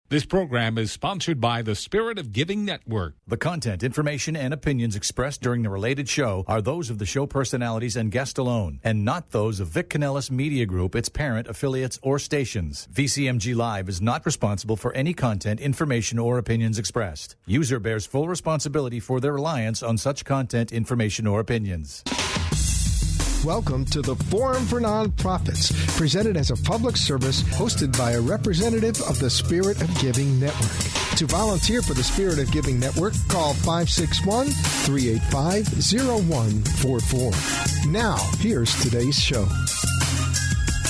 This program is sponsored by the Spirit of Giving Network. The content, information, and opinions expressed during the related show are those of the show personalities and guest alone, and not those of Vic Canellis Media Group, its parent, affiliates, or stations. VCMG Live is not responsible for any content, information, or opinions expressed. User bears full responsibility for their reliance on such content, information, or opinions. Welcome to the Forum for Nonprofits, presented as a public service, hosted by a representative of the Spirit of Giving Network. To volunteer for the Spirit of Giving Network, call 561-385-0144. Now, here's today's show.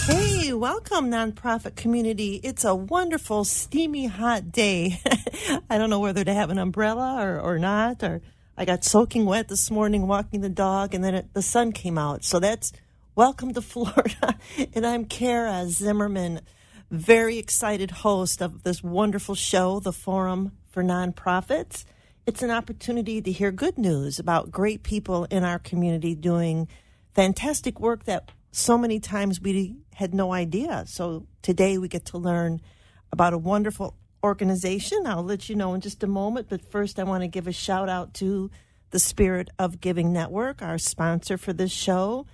Hey, welcome, nonprofit community. It's a wonderful, steamy, hot day. I don't know whether to have an umbrella or not, or I got soaking wet this morning walking the dog, and then the sun came out. So that's welcome to Florida. And I'm Cara Zimmerman, very excited host of this wonderful show, the Forum for Nonprofits. It's an opportunity to hear good news about great people in our community doing fantastic work that so many times we had no idea. So today we get to learn about a wonderful organization. I'll let you know in just a moment, but first I want to give a shout out to the Spirit of Giving Network, our sponsor for this show.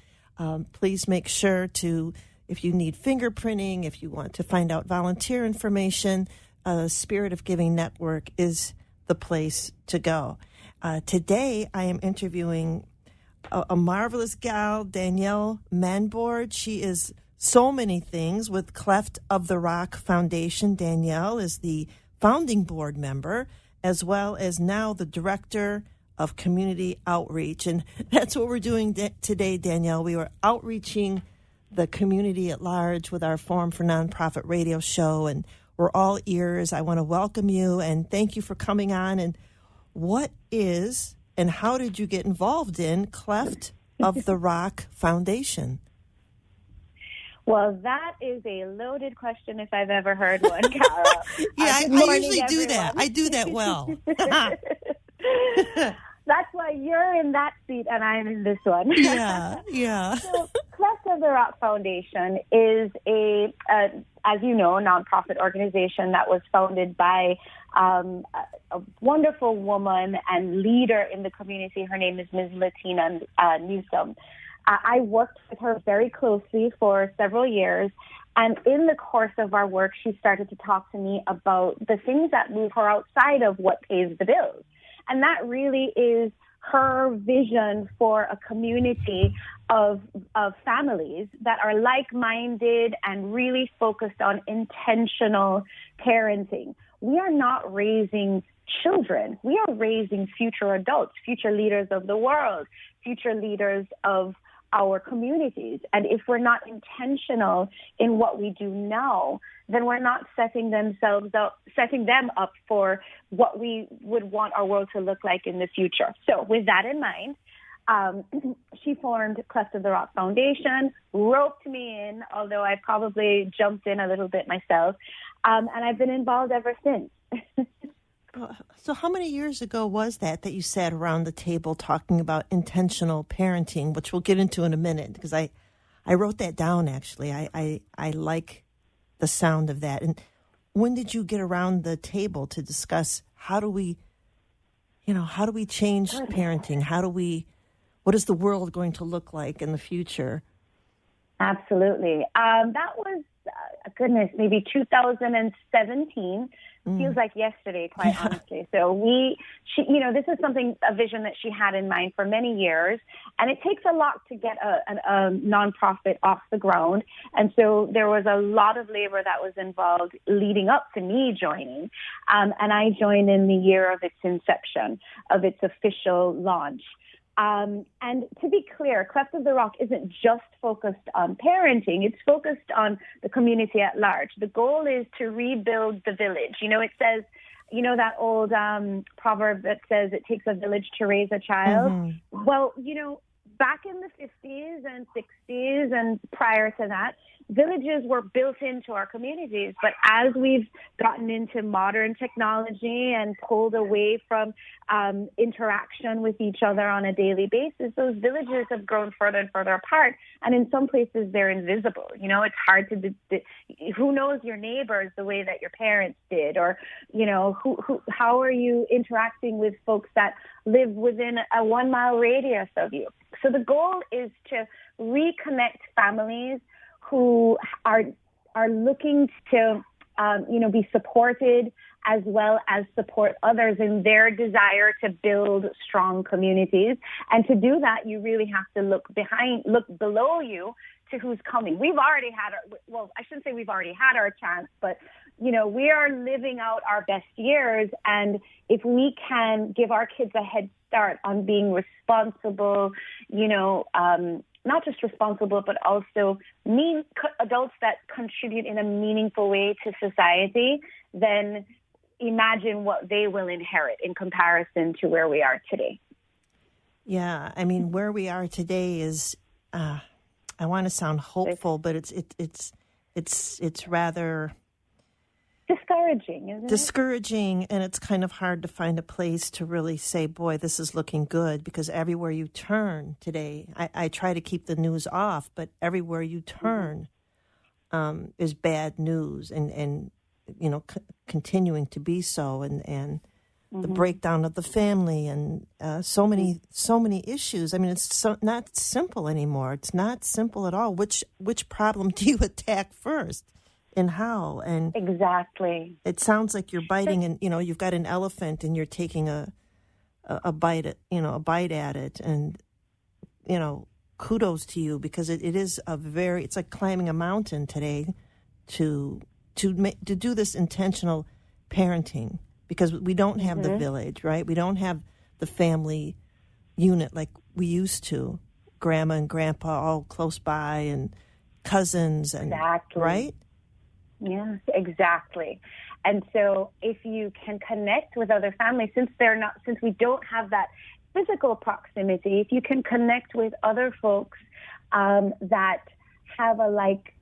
Please make sure to, if you need fingerprinting, if you want to find out volunteer information, Spirit of Giving Network is the place to go. Today I am interviewing a marvelous gal, Danielle Manboard. She is so many things with Cleft of the Rock Foundation. Danielle is the founding board member, as well as now the director of community outreach. And that's what we're doing today, Danielle. We were outreaching the community at large with our Forum for Nonprofit radio show, and we're all ears. I want to welcome you and thank you for coming on. And what is and how did you get involved in Cleft of the Rock Foundation? Well, that is a loaded question if I've ever heard one, Cara. Yeah, I usually do that. I do that well. That's why you're in that seat and I'm in this one. Yeah. So, Cleft of the Rock Foundation is as you know, nonprofit organization that was founded by a wonderful woman and leader in the community. Her name is Ms. Latina Newsom. I worked with her very closely for several years, and in the course of our work, she started to talk to me about the things that move her outside of what pays the bills. And that really is her vision for a community of families that are like-minded and really focused on intentional parenting. We are not raising children. We are raising future adults, future leaders of the world, future leaders of our communities. And if we're not intentional in what we do now, then we're not setting them up for what we would want our world to look like in the future. So with that in mind, she formed Cleft of the Rock Foundation, roped me in, although I probably jumped in a little bit myself, and I've been involved ever since. So how many years ago was that you sat around the table talking about intentional parenting, which we'll get into in a minute, because I wrote that down, actually. I like the sound of that. And when did you get around the table to discuss how do we change parenting? What is the world going to look like in the future? Absolutely. That was, maybe 2017. Feels like yesterday, quite honestly. So this is a vision that she had in mind for many years, and it takes a lot to get a nonprofit off the ground. And so there was a lot of labor that was involved leading up to me joining. And I joined in the year of its inception, of its official launch. And to be clear, Cleft of the Rock isn't just focused on parenting. It's focused on the community at large. The goal is to rebuild the village. It says, that old proverb that says it takes a village to raise a child. Mm-hmm. Well, back in the 50s and 60s and prior to that, villages were built into our communities. But as we've gotten into modern technology and pulled away from interaction with each other on a daily basis, those villages have grown further and further apart. And in some places, they're invisible. You know, it's hard to, who knows your neighbors the way that your parents did? Or, you know, how are you interacting with folks that live within a 1 mile radius of you? So the goal is to reconnect families who are looking to, be supported, as well as support others in their desire to build strong communities. And to do that, you really have to look below you to who's coming. We've already had I shouldn't say we've already had our chance, but, you know, we are living out our best years. And if we can give our kids a head start on being responsible, not just responsible, but also adults that contribute in a meaningful way to society, then imagine what they will inherit in comparison to where we are today. Yeah, I mean, where we are today is, I want to sound hopeful, but it's rather discouraging, isn't it? Discouraging, and it's kind of hard to find a place to really say, boy, this is looking good, because everywhere you turn today, I try to keep the news off, but everywhere you turn is bad news, and continuing to be so, and the breakdown of the family, and so many issues. I mean, it's not simple anymore. It's not simple at all. Which problem do you attack first? And how? And exactly. It sounds like you're biting, and you've got an elephant, and you're taking a bite at it, and kudos to you, because it is it's like climbing a mountain today to do this intentional parenting, because we don't have the village, right? We don't have the family unit like we used to, grandma and grandpa all close by, and cousins, and right. Yes, exactly. And so if you can connect with other families, since we don't have that physical proximity, if you can connect with other folks that have a like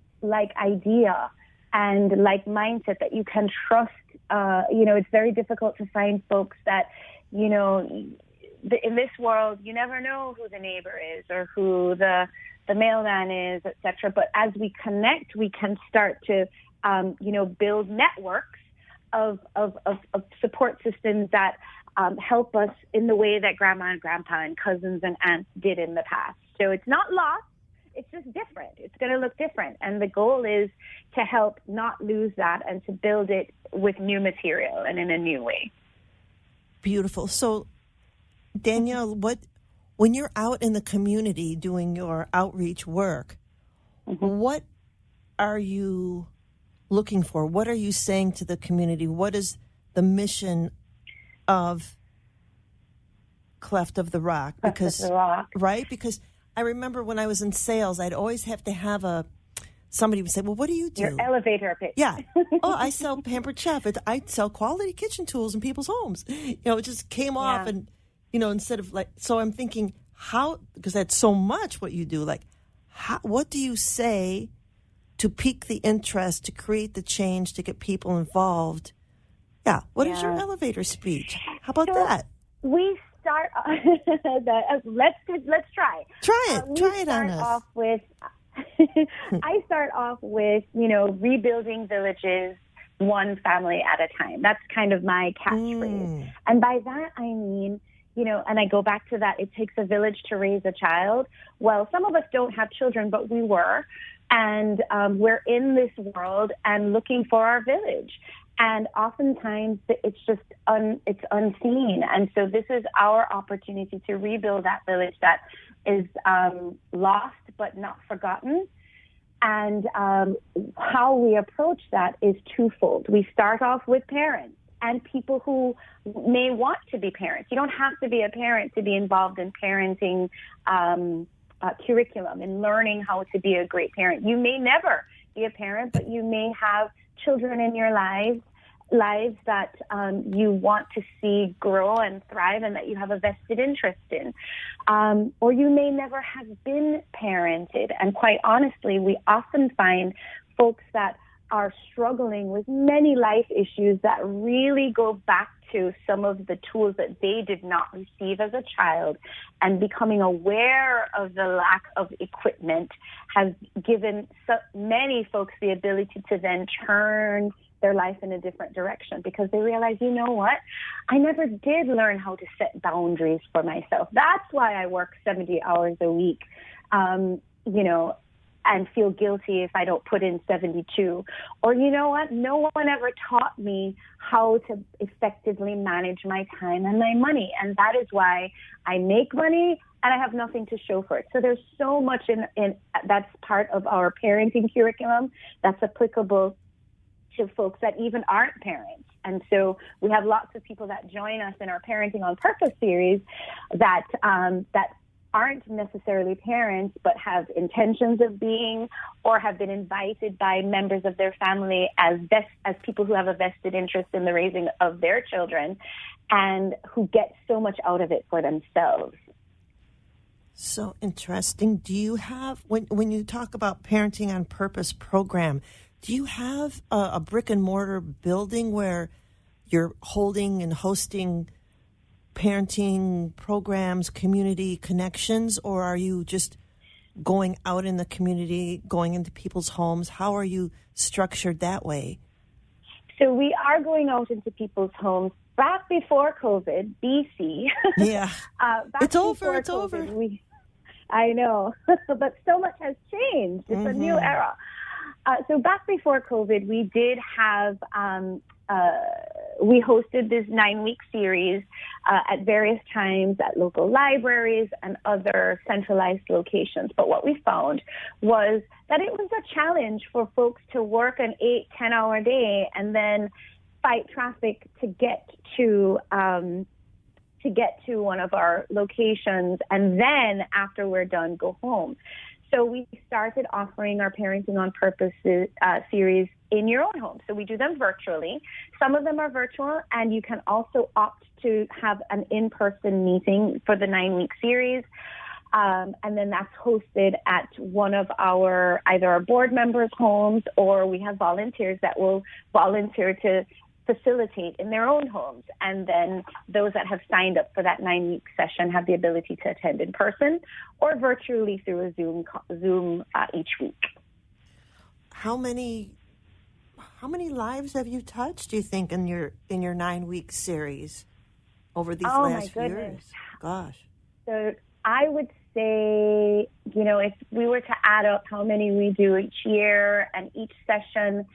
idea and like mindset that you can trust, it's very difficult to find folks that, in this world, you never know who the neighbor is or who the mailman is, etc. But as we connect, we can start to build networks of support systems that help us in the way that grandma and grandpa and cousins and aunts did in the past. So it's not lost. It's just different. It's going to look different. And the goal is to help not lose that and to build it with new material and in a new way. Beautiful. So, Danielle, when you're out in the community doing your outreach work, what are you looking for? What are you saying to the community? What is the mission of Cleft of the Rock? Right? Because I remember when I was in sales, I'd always have to have somebody would say, well, what do you do? Your elevator pitch. Yeah. Oh, I sell Pampered Chef. I sell quality kitchen tools in people's homes. It just came off, and, instead of so I'm thinking, how, because that's so much what you do, what do you say to pique the interest, to create the change, to get people involved? Yeah. What is your elevator speech? How about that? We start. Let's try. Try it. Try it on us. I start off with rebuilding villages one family at a time. That's kind of my catchphrase. And by that I mean, and I go back to that. It takes a village to raise a child. Well, some of us don't have children, but we were. And we're in this world and looking for our village. And oftentimes it's just it's unseen. And so this is our opportunity to rebuild that village that is lost but not forgotten. And how we approach that is twofold. We start off with parents and people who may want to be parents. You don't have to be a parent to be involved in parenting curriculum and learning how to be a great parent. You may never be a parent, but you may have children in your lives lives that you want to see grow and thrive and that you have a vested interest in. Or you may never have been parented. And quite honestly, we often find folks that are struggling with many life issues that really go back to some of the tools that they did not receive as a child, and becoming aware of the lack of equipment has given so many folks the ability to then turn their life in a different direction, because they realize, you know what, I never did learn how to set boundaries for myself. That's why I work 70 hours a week, and feel guilty if I don't put in 72. Or you know what? No one ever taught me how to effectively manage my time and my money. And that is why I make money and I have nothing to show for it. So there's so much in that's part of our parenting curriculum that's applicable to folks that even aren't parents. And so we have lots of people that join us in our Parenting on Purpose series that aren't necessarily parents, but have intentions of being, or have been invited by members of their family as people who have a vested interest in the raising of their children, and who get so much out of it for themselves. So interesting. Do you have, when you talk about Parenting on Purpose program, do you have a brick and mortar building where you're holding and hosting parenting programs, community connections, or are you just going out in the community, going into people's homes? How are you structured that way? So we are going out into people's homes. Back before COVID, BC. Yeah. It's over. It's COVID, over. I know. But so much has changed. It's a new era. So back before COVID, we did have, we hosted this 9-week series at various times at local libraries and other centralized locations. But what we found was that it was a challenge for folks to work an 8-10-hour day and then fight traffic to get to one of our locations, and then after we're done, go home. So we started offering our Parenting on Purpose series in your own home. So we do them virtually. Some of them are virtual, and you can also opt to have an in-person meeting for the 9-week series. And then that's hosted at one of either our board members' homes, or we have volunteers that will volunteer to facilitate in their own homes. And then those that have signed up for that 9-week session have the ability to attend in person or virtually through a Zoom each week. How many lives have you touched, do you think, in your 9-week series over these last few years? Gosh. So I would say, if we were to add up how many we do each year, and each session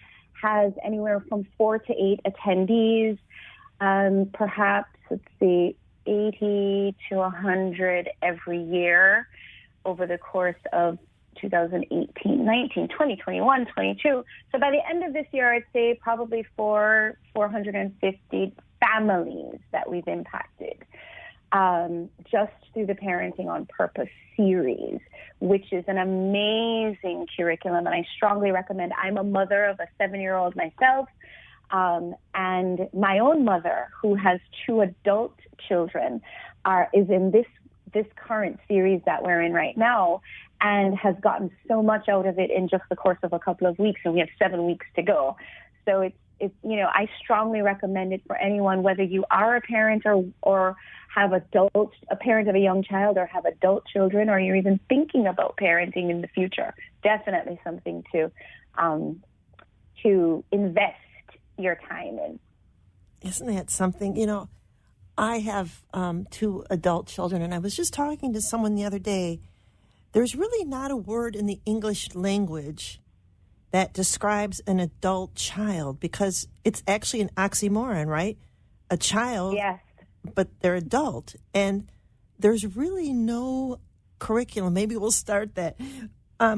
has anywhere from 4 to 8 attendees, perhaps, 80 to 100 every year over the course of 2018, 19, 20, 21, 22. So by the end of this year, I'd say probably 450 families that we've impacted, just through the Parenting on Purpose series, which is an amazing curriculum. And I strongly recommend. I'm a mother of a 7-year-old myself, and my own mother, who has 2 adult children, is in this current series that we're in right now, and has gotten so much out of it in just the course of a couple of weeks, and we have 7 weeks to go. So it's I strongly recommend it for anyone, whether you are a parent or have a parent of a young child, or have adult children, or you're even thinking about parenting in the future. Definitely something to invest your time in. Isn't that something? I have 2 adult children, and I was just talking to someone the other day. There's really not a word in the English language that describes an adult child, because it's actually an oxymoron, right? A child, yes, but they're adult. And there's really no curriculum. Maybe we'll start that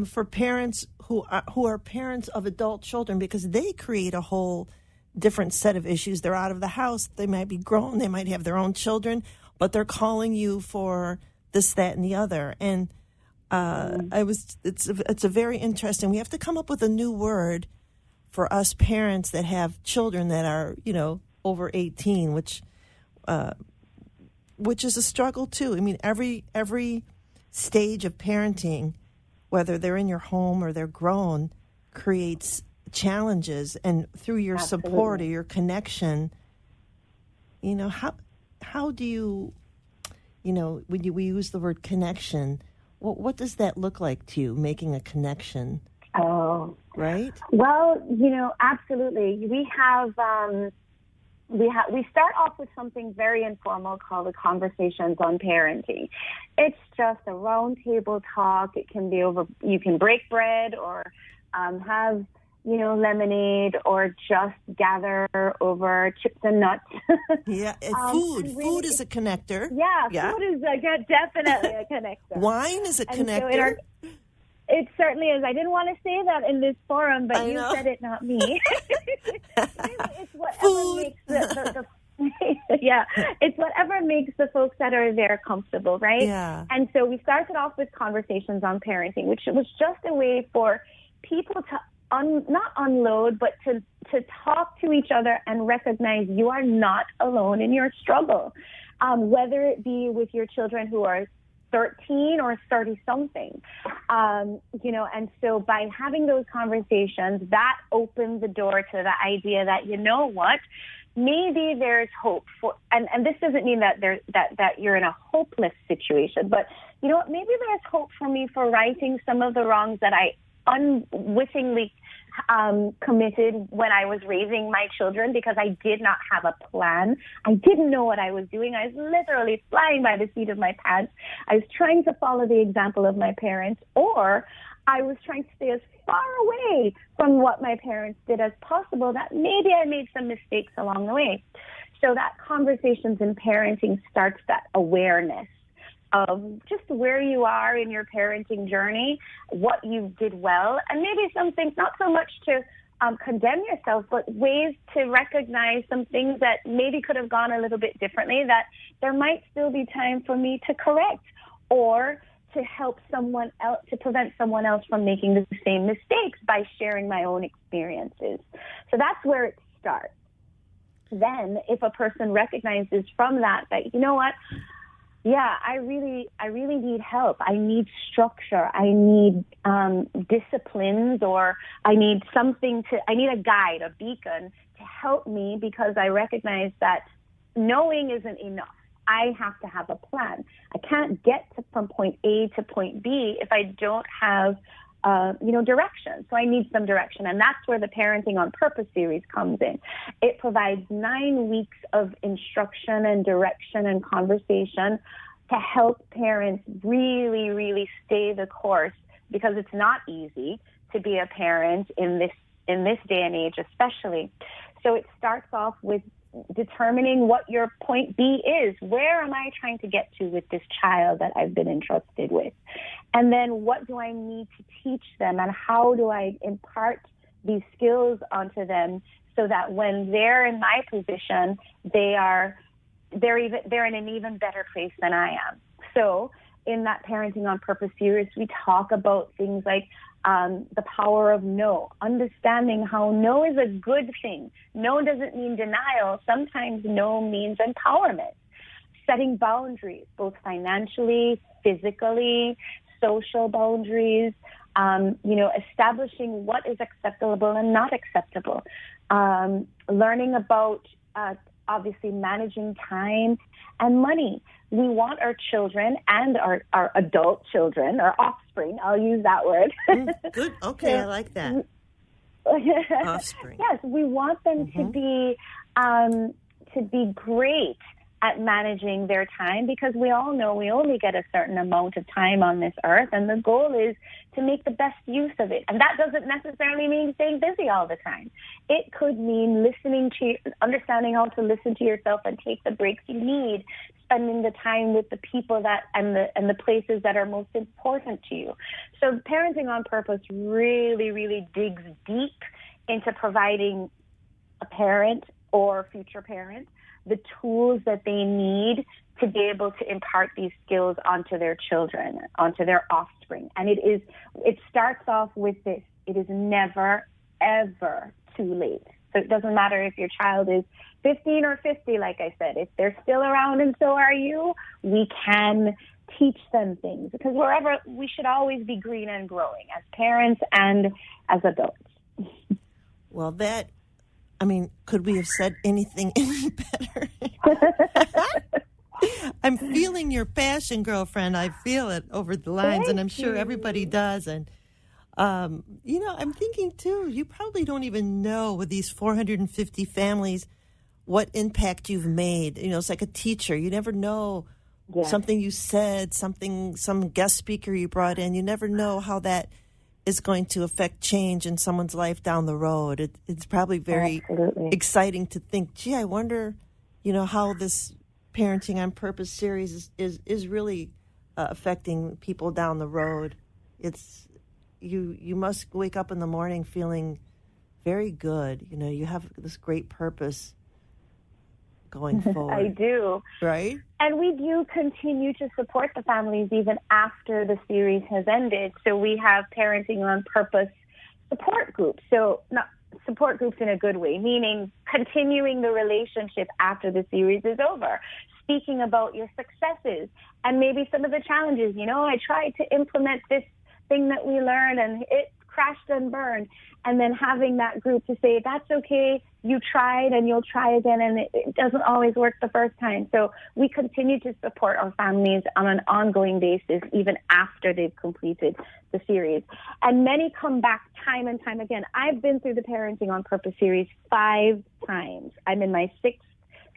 for parents who are parents of adult children, because they create a whole different set of issues. They're out of the house. They might be grown. They might have their own children, but they're calling you for this, that, and the other. And it's a very interesting. We have to come up with a new word for us parents that have children that are, over 18, which is a struggle too. I mean, every stage of parenting, whether they're in your home or they're grown, creates challenges. And through your support or your connection, how do you, when we use the word connection, what does that look like to you, making a connection? Oh, right. Well, absolutely. We start off with something very informal called the Conversations on Parenting. It's just a round table talk. It can be over, you can break bread or have, lemonade or just gather over chips and nuts. Yeah, food. Food is a connector. Yeah. Food is definitely a connector. Wine is a connector. It certainly is. I didn't want to say that in this forum, but you said it, not me. It's whatever makes the it's whatever makes the folks that are there comfortable, right? Yeah. And so we started off with Conversations on Parenting, which was just a way for people to not unload, but to talk to each other and recognize you are not alone in your struggle, whether it be with your children who are 13 or 30-something, and so by having those conversations, that opens the door to the idea that, maybe there's hope for, and this doesn't mean that that you're in a hopeless situation, but maybe there's hope for me for righting some of the wrongs that I unwittingly committed when I was raising my children, because I did not have a plan. I didn't know what I was doing. I was literally flying by the seat of my pants. I was trying to follow the example of my parents, or I was trying to stay as far away from what my parents did as possible, that maybe I made some mistakes along the way. So that Conversations in Parenting starts that awareness of just where you are in your parenting journey, what you did well, and maybe some things, not so much to condemn yourself, but ways to recognize some things that maybe could have gone a little bit differently, that there might still be time for me to correct or to help someone else, to prevent someone else from making the same mistakes by sharing my own experiences. So that's where it starts. Then if a person recognizes from that, I really need help. I need structure. I need disciplines, or I need a guide, a beacon to help me, because I recognize that knowing isn't enough. I have to have a plan. I can't get from point A to point B if I don't have, direction. So I need some direction. And that's where the Parenting on Purpose series comes in. It provides 9 weeks of instruction and direction and conversation to help parents really, really stay the course, because it's not easy to be a parent in this day and age, especially. So it starts off with determining what your point B is. Where am I trying to get to with this child that I've been entrusted with? And then what do I need to teach them, and how do I impart these skills onto them so that when they're in my position, they're in an even better place than I am. So in that Parenting on Purpose series, we talk about things like the power of no, understanding how no is a good thing. No doesn't mean denial. Sometimes no means empowerment. Setting boundaries, both financially, physically, social boundaries, establishing what is acceptable and not acceptable. Learning about, obviously, managing time and money. We want our children and our adult children, our offspring, I'll use that word. Good. Okay, I like that. Offspring. Yes, we want them to be great at managing their time, because we all know we only get a certain amount of time on this earth, and the goal is to make the best use of it. And that doesn't necessarily mean staying busy all the time. It could mean understanding how to listen to yourself and take the breaks you need, spending the time with the people and the places that are most important to you. So Parenting on Purpose really, really digs deep into providing a parent or future parent the tools that they need to be able to impart these skills onto their children, onto their offspring. And it starts off with this. It is never ever too late. So it doesn't matter if your child is 15 or 50, like I said. If they're still around and so are you, we can teach them things. Because we should always be green and growing as parents and as adults. Well, could we have said anything any better? I'm feeling your passion, girlfriend. I feel it over the lines, and I'm sure everybody does. And, I'm thinking, too, you probably don't even know with these 450 families what impact you've made. It's like a teacher. You never know something you said, some guest speaker you brought in. You never know how that is going to affect change in someone's life down the road. It's probably very exciting to think, gee, I wonder, how this Parenting on Purpose series is really affecting people down the road. It's you must wake up in the morning feeling very good. You have this great purpose going forward. I do. Right? And we do continue to support the families even after the series has ended. So we have Parenting on Purpose support groups. So not support groups in a good way, meaning continuing the relationship after the series is over, speaking about your successes and maybe some of the challenges. I tried to implement this thing that we learned and it crashed and burned. And then having that group to say, that's okay, you tried and you'll try again, and it doesn't always work the first time. So we continue to support our families on an ongoing basis, even after they've completed the series. And many come back time and time again. I've been through the Parenting on Purpose series 5 times. I'm in my 6th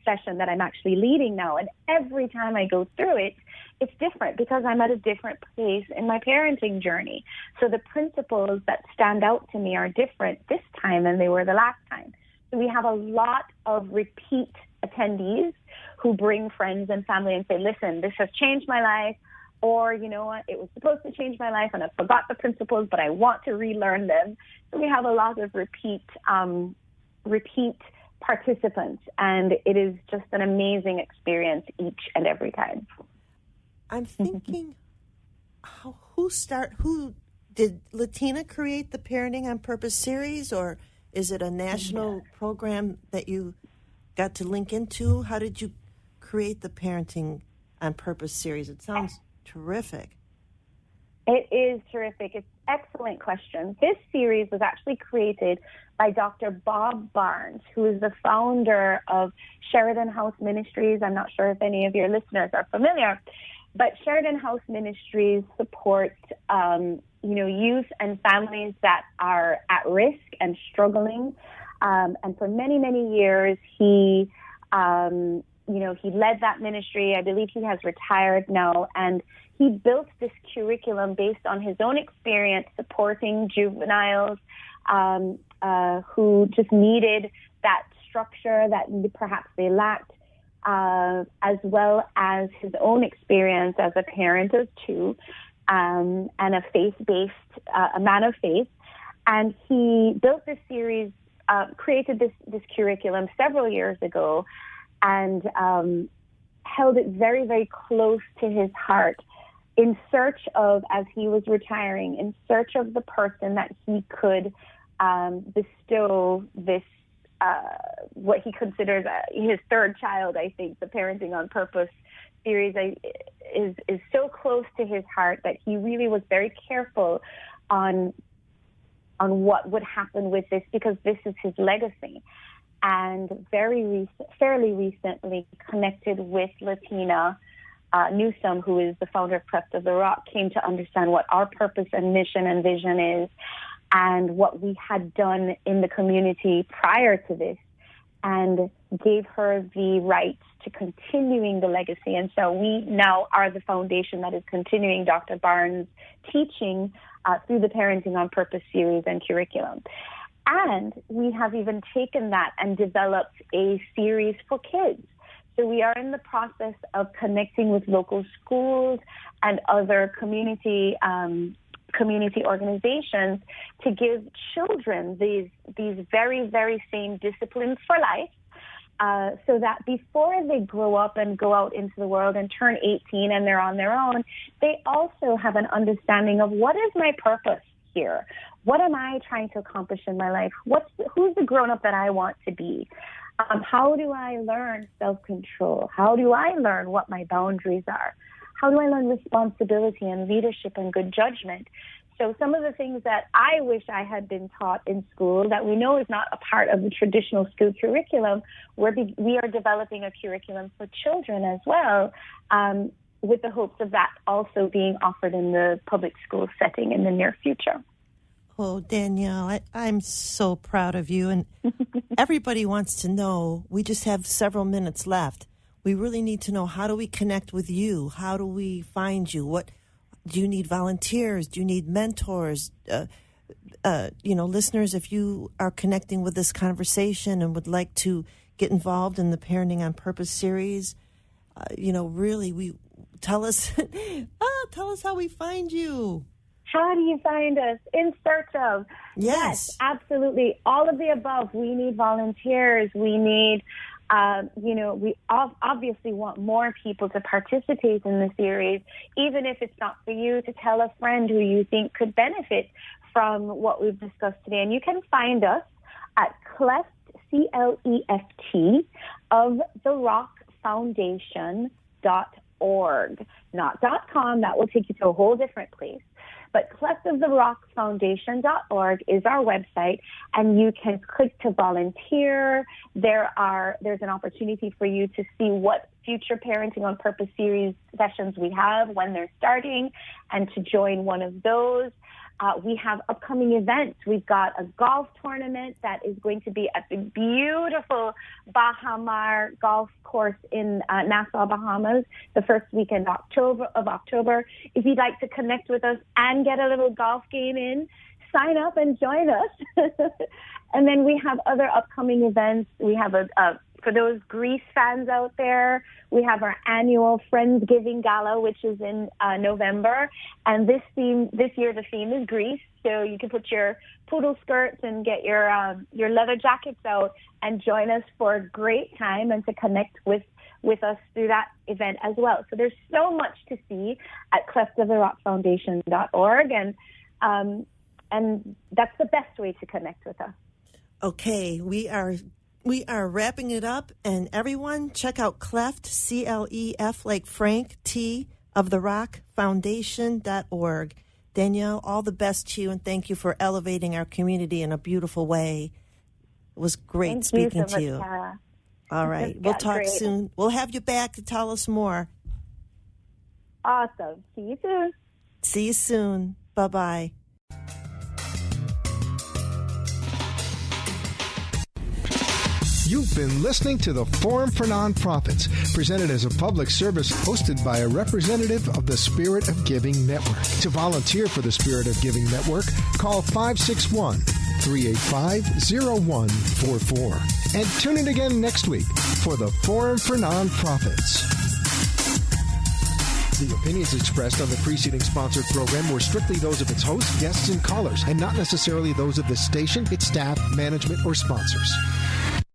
session that I'm actually leading now. And every time I go through it, it's different because I'm at a different place in my parenting journey. So the principles that stand out to me are different this time than they were the last time. So we have a lot of repeat attendees who bring friends and family and say, listen, this has changed my life. Or, you know what, it was supposed to change my life and I forgot the principles, but I want to relearn them. So we have a lot of repeat participants, and it is just an amazing experience each and every time. I'm thinking, who did Latina create the Parenting on Purpose series, or is it a national program that you got to link into? How did you create the Parenting on Purpose series? It sounds terrific. It is terrific. It's an excellent question. This series was actually created by Dr. Bob Barnes, who is the founder of Sheridan House Ministries. I'm not sure if any of your listeners are familiar, but Sheridan House Ministries supports, youth and families that are at risk and struggling. And for many, many years, he led that ministry. I believe he has retired now, and he built this curriculum based on his own experience supporting juveniles who just needed that structure that perhaps they lacked, as well as his own experience as a parent of 2 and a man of faith. And he built this series, created this curriculum several years ago, and held it very, very close to his heart in search of, as he was retiring, in search of the person that he could bestow this, what he considers his 3rd child. I think the Parenting on Purpose series is so close to his heart that he really was very careful on what would happen with this, because this is his legacy. And fairly recently connected with Latina Newsom, who is the founder of Cleft of the Rock, came to understand what our purpose and mission and vision is, and what we had done in the community prior to this, and gave her the rights to continuing the legacy. And so we now are the foundation that is continuing Dr. Barnes' teaching through the Parenting on Purpose series and curriculum. And we have even taken that and developed a series for kids. So we are in the process of connecting with local schools and other community organizations to give children these very, very same disciplines for life, so that before they grow up and go out into the world and turn 18 and they're on their own, they also have an understanding of what is my purpose here? what am I trying to accomplish in my life? Who's the grown-up that I want to be? How do I learn self-control? How do I learn what my boundaries are? How do I learn responsibility and leadership and good judgment? So some of the things that I wish I had been taught in school that we know is not a part of the traditional school curriculum, we are developing a curriculum for children as well, with the hopes of that also being offered in the public school setting in the near future. Oh, Danielle, I'm so proud of you. And everybody wants to know, we just have several minutes left. We really need to know, how do we connect with you? How do we find you? What do you need? Volunteers? Do you need mentors? Listeners, if you are connecting with this conversation and would like to get involved in the Parenting on Purpose series, really, tell us how we find you. How do you find us? In search of. Yes, absolutely. All of the above. We need volunteers. We need, we obviously want more people to participate in the series, even if it's not for you, to tell a friend who you think could benefit from what we've discussed today. And you can find us at Cleft, CLEFT, of the Rock Foundation.org. Not .com. That will take you to a whole different place. But cleftoftherockfoundation.org is our website, and you can click to volunteer. There's an opportunity for you to see what future Parenting on Purpose series sessions we have, when they're starting, and to join one of those. We have upcoming events. We've got a golf tournament that is going to be at the beautiful Bahamar Golf Course in Nassau, Bahamas, the first weekend of October. If you'd like to connect with us and get a little golf game in, sign up and join us. And then we have other upcoming events. We have for those Grease fans out there, we have our annual Friendsgiving Gala, which is in November. And this year, the theme is Grease. So you can put your poodle skirts and get your leather jackets out and join us for a great time and to connect with us through that event as well. So there's so much to see at cleftoftherockfoundation.org. And that's the best way to connect with us. Okay, we are wrapping it up, and everyone check out Cleft, CLEF, like Frank, T, of the Rock Foundation.org. Danielle, all the best to you, and thank you for elevating our community in a beautiful way. It was great speaking to you. Cara. All right, we'll talk soon. We'll have you back to tell us more. Awesome. See you soon. See you soon. Bye-bye. You've been listening to the Forum for Nonprofits, presented as a public service hosted by a representative of the Spirit of Giving Network. To volunteer for the Spirit of Giving Network, call 561-385-0144. And tune in again next week for the Forum for Nonprofits. The opinions expressed on the preceding sponsored program were strictly those of its hosts, guests, and callers, and not necessarily those of the station, its staff, management, or sponsors.